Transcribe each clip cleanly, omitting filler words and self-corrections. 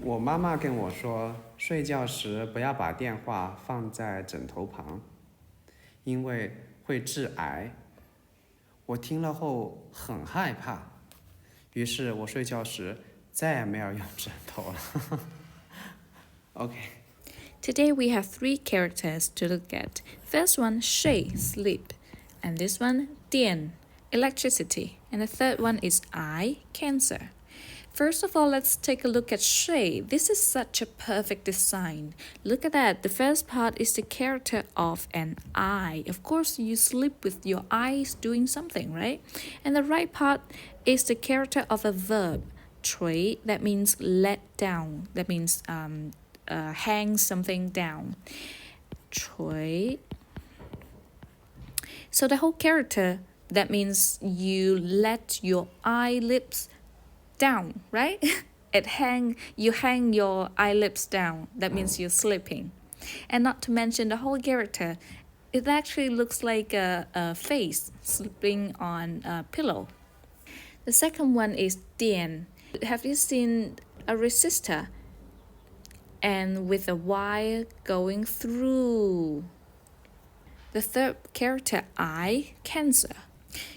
我妈妈跟我说，睡觉时不要把电话放在枕头旁，因为会致癌。我听了后很害怕，于是我睡觉时再也没有用枕头了。Today we have three characters to look at. First one, 睡, sleep. And this one, 电, electricity. And the third one is I, cancer. First of all, let's take a look at 睡. This is such a perfect design. Look at that. The first part is the character of an eye. Of course, you sleep with your eyes doing something, right? And the right part is the character of a verb. 垂, that means let down. That means hang something down. 垂. So the whole character, that means you let your eyelids down, right? You hang your eyelids down. That means you're sleeping. And not to mention the whole character, it actually looks like a face sleeping on a pillow. The second one is 电. Have you seen a resistor? And with a wire going through. The third character, I, cancer.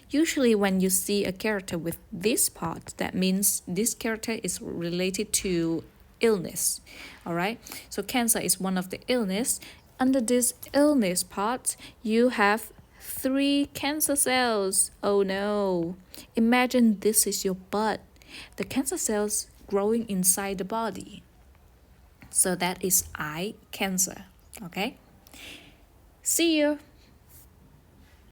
Usually when you see a character with this part, that means this character is related to illness. Alright? So cancer is one of the illness. Under this illness part, you have 3 cancer cells. Oh no. Imagine this is your butt. The cancer cells growing inside the body. So that is I, cancer. Okay? See you.